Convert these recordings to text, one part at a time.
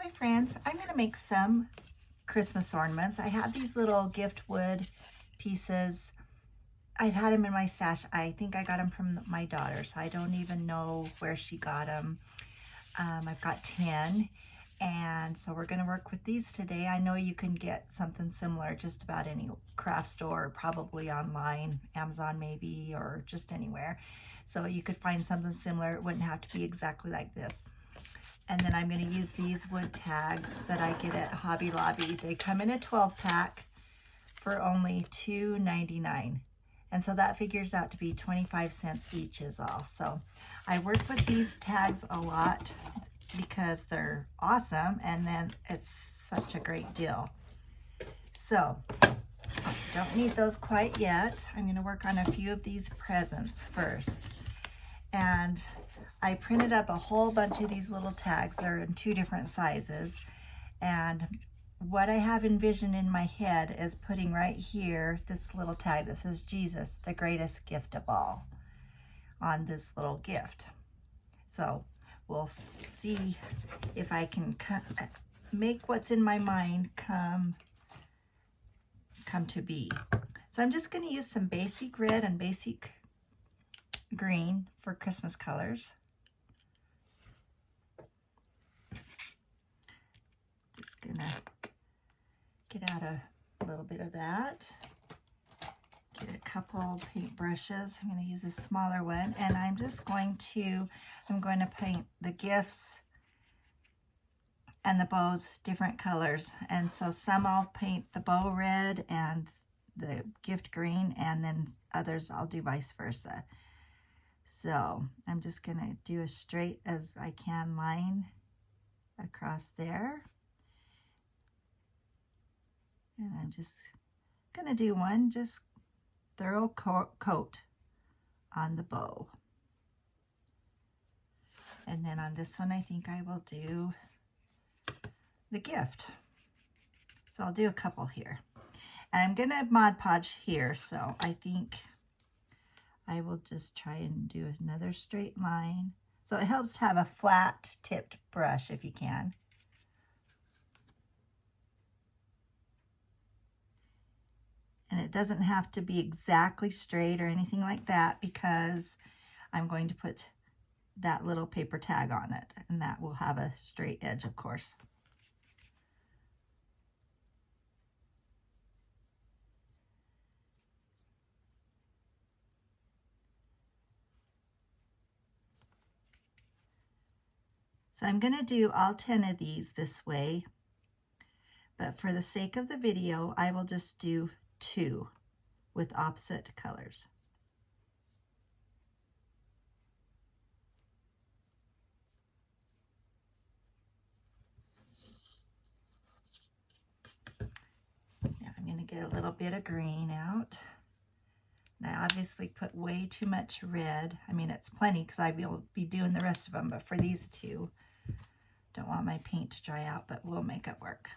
Hi friends, I'm going to make some Christmas ornaments. I have these little gift wood pieces. I've had them in my stash. I think I got them from my daughter, so I don't even know where she got them. I've got 10, and so we're going to work with these today. I know you can get something similar just about any craft store, probably online, Amazon maybe, or just anywhere. So you could find something similar. It wouldn't have to be exactly like this. And then I'm going to use these wood tags that I get at Hobby Lobby. They come in a 12-pack for only $2.99. And so that figures out to be 25 cents each is all. So I work with these tags a lot because they're awesome, and then it's such a great deal. So don't need those quite yet. I'm going to work on a few of these presents first. And I printed up a whole bunch of these little tags. They're in 2 different sizes. And what I have envisioned in my head is putting right here this little tag that says Jesus, the greatest gift of all, on this little gift. So we'll see if I can make what's in my mind come to be. So I'm just going to use some basic red and basic green for Christmas colors. Just gonna get out a little bit of that. Get a couple paint brushes. I'm going to use a smaller one, and I'm going to paint the gifts and the bows different colors. And so some I'll paint the bow red and the gift green, and then others I'll do vice versa. So I'm just going to do as straight as I can line across there. And I'm just going to do one just thorough coat on the bow. And then on this one, I think I will do the gift. So I'll do a couple here. And I'm going to Mod Podge here, so I think I will just try and do another straight line. So it helps to have a flat tipped brush if you can. And it doesn't have to be exactly straight or anything like that, because I'm going to put that little paper tag on it, and that will have a straight edge, of course. So I'm going to do all 10 of these this way, but for the sake of the video, I will just do 2 with opposite colors. Now I'm going to get a little bit of green out. And I obviously put way too much red. I mean, it's plenty because I will be doing the rest of them, but for these 2, don't want my paint to dry out, but we'll make it work.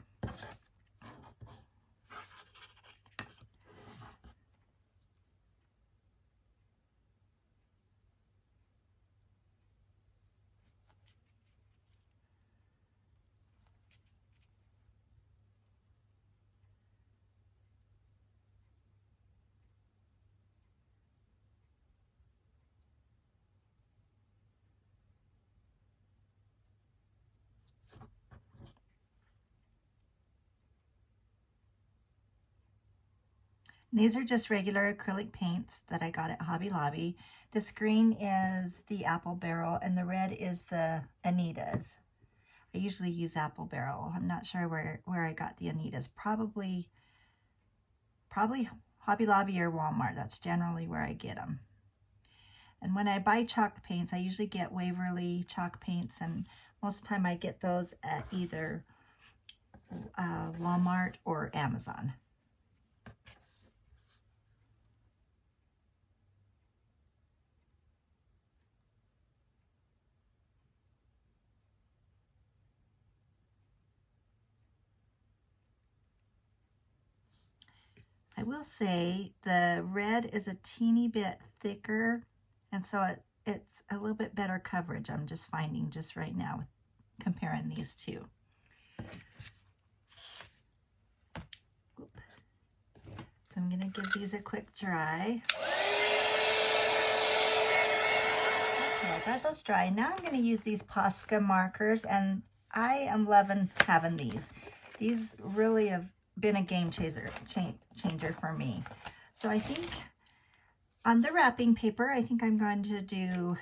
These are just regular acrylic paints that I got at Hobby Lobby. This green is the Apple Barrel, and the red is the Anita's. I usually use Apple Barrel. I'm not sure where I got the Anita's. Probably Hobby Lobby or Walmart. That's generally where I get them. And when I buy chalk paints, I usually get Waverly chalk paints, and most of the time I get those at either Walmart or Amazon. I will say the red is a teeny bit thicker, and so it's a little bit better coverage. I'm just finding just right now with comparing these 2. So I'm going to give these a quick dry. Okay, I got those dry. Now I'm going to use these Posca markers, and I am loving having these. These really have been a game changer for me. So I think on the wrapping paper, I think I'm going to do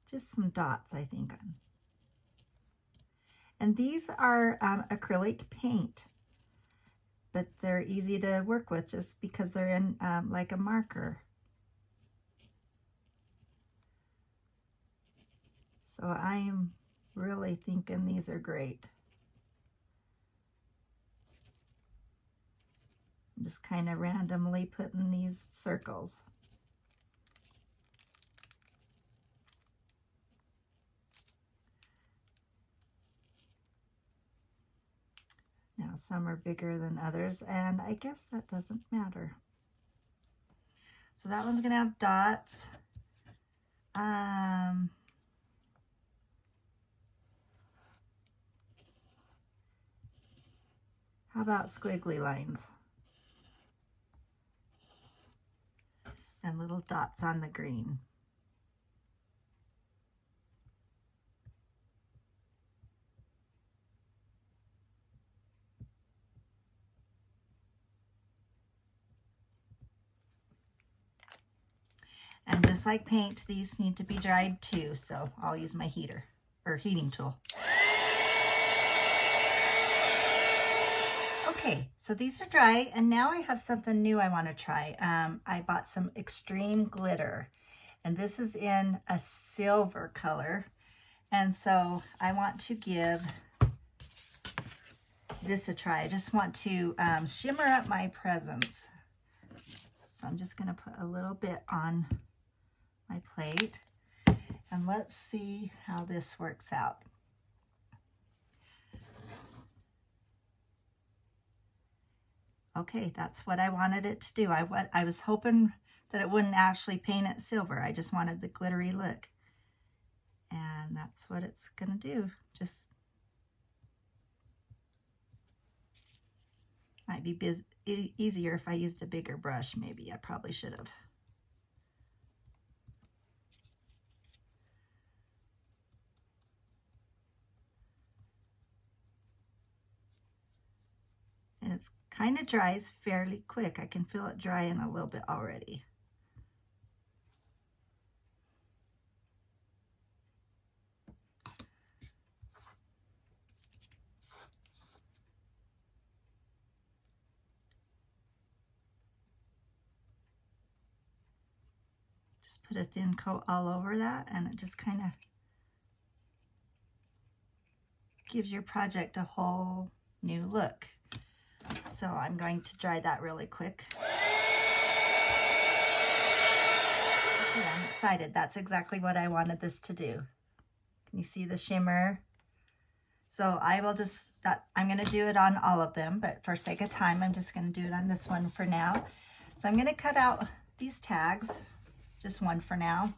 just some dots, I think. And these are acrylic paint, but they're easy to work with just because they're in like a marker. So I'm really thinking these are great. I'm just kind of randomly putting these circles. Now some are bigger than others, and I guess that doesn't matter. So that one's gonna have dots. How about squiggly lines? And little dots on the green. And just like paint, these need to be dried too, so I'll use my heater or heating tool. Okay, so these are dry, and now I have something new I want to try. I bought some extreme glitter, and this is in a silver color, and so I want to give this a try. I just want to shimmer up my presents. So I'm just going to put a little bit on my plate, and let's see how this works out. Okay, that's what I wanted it to do. I was hoping that it wouldn't actually paint it silver. I just wanted the glittery look. And that's what it's gonna do. Just might be easier if I used a bigger brush, maybe. I probably should have. And it's kind of dries fairly quick. I can feel it drying a little bit already. Just put a thin coat all over that, and it just kind of gives your project a whole new look. So I'm going to dry that really quick. Okay, I'm excited. That's exactly what I wanted this to do. Can you see the shimmer? So I will just, I'm going to do it on all of them, but for sake of time, I'm just going to do it on this one for now. So I'm going to cut out these tags, just one for now.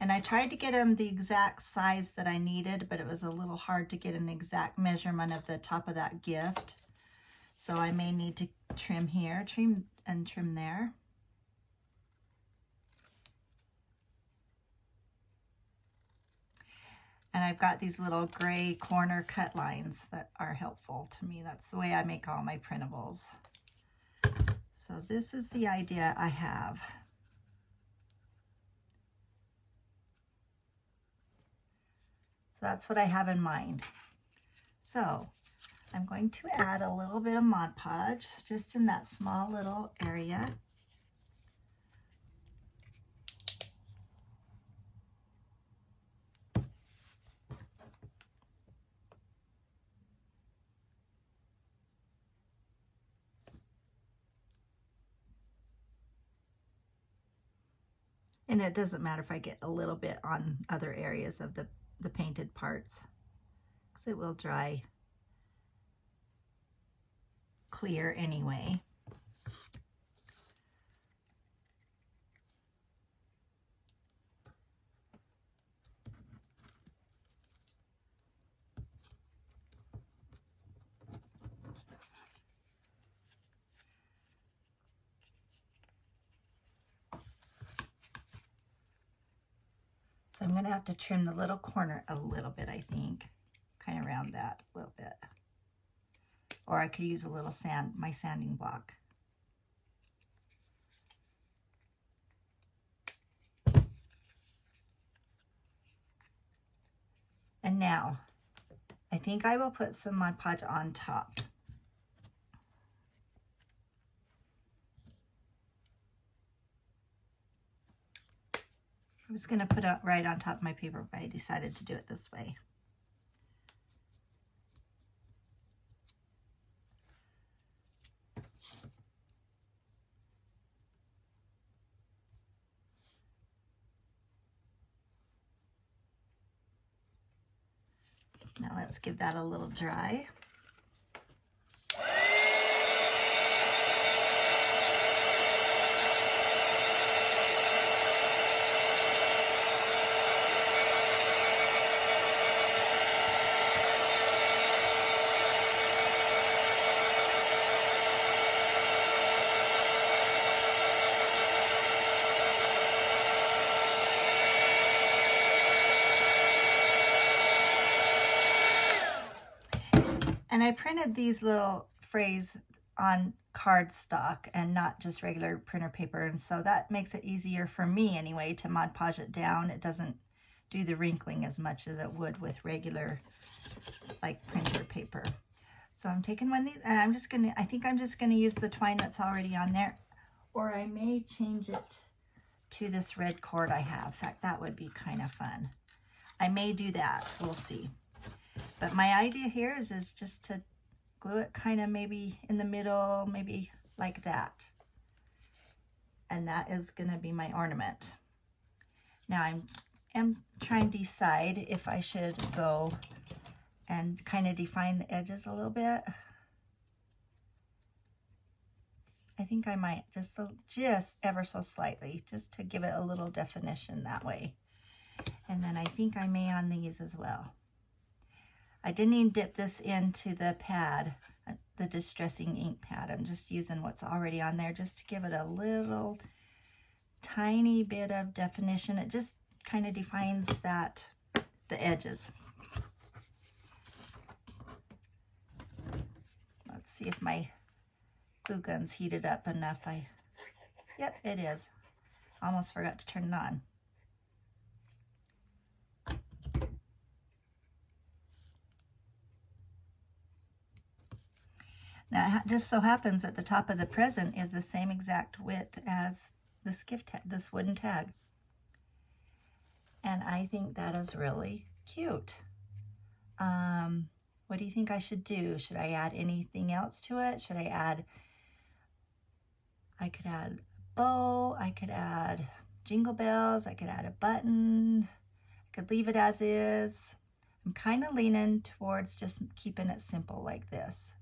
And I tried to get them the exact size that I needed, but it was a little hard to get an exact measurement of the top of that gift. So I may need to trim here, trim there. And I've got these little gray corner cut lines that are helpful to me. That's the way I make all my printables. So this is the idea I have. So that's what I have in mind. So I'm going to add a little bit of Mod Podge just in that small little area. And it doesn't matter if I get a little bit on other areas of the painted parts, because it will dry clear anyway. So I'm going to have to trim the little corner a little bit, I think. Kind of round that a little bit. Or I could use a little my sanding block. And now, I think I will put some Mod Podge on top. I was going to put it right on top of my paper, but I decided to do it this way. Now let's give that a little dry. And I printed these little phrase on cardstock and not just regular printer paper, and so that makes it easier for me anyway to Mod Podge it down. It doesn't do the wrinkling as much as it would with regular like printer paper. So I'm taking one of these, and I think I'm just gonna use the twine that's already on there, or I may change it to this red cord I have. In fact, that would be kind of fun. I may do that, we'll see. But my idea here is just to glue it kind of maybe in the middle, maybe like that. And that is going to be my ornament. Now I'm trying to decide if I should go and kind of define the edges a little bit. I think I might just ever so slightly, just to give it a little definition that way. And then I think I may on these as well. I didn't even dip this into the pad, the distressing ink pad. I'm just using what's already on there just to give it a little tiny bit of definition. It just kind of defines the edges. Let's see if my glue gun's heated up enough. Yep, it is. Almost forgot to turn it on. Now, it just so happens that the top of the present is the same exact width as this this wooden tag. And I think that is really cute. What do you think I should do? Should I add anything else to it? Should I could add a bow, I could add jingle bells, I could add a button, I could leave it as is. I'm kind of leaning towards just keeping it simple like this.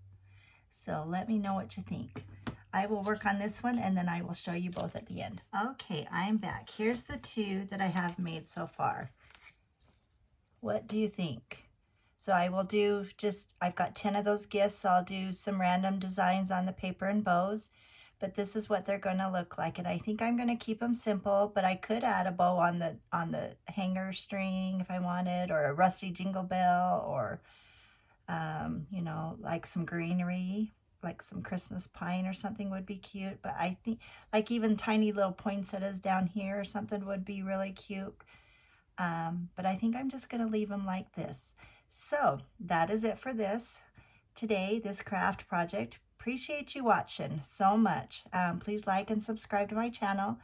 So let me know what you think. I will work on this one and then I will show you both at the end. Okay, I'm back. Here's the two that I have made so far. What do you think? So I will do I've got 10 of those gifts, so I'll do some random designs on the paper and bows, but this is what they're going to look like. And I think I'm going to keep them simple, but I could add a bow on the hanger string if I wanted, or a rusty jingle bell, or you know, like some greenery, like some Christmas pine or something would be cute. But I think like even tiny little poinsettias down here or something would be really cute. But I think I'm just going to leave them like this. So that is it for this craft project. Appreciate you watching so much. Please like and subscribe to my channel.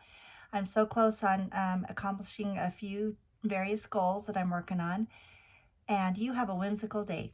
I'm so close on accomplishing a few various goals that I'm working on. And you have a whimsical day.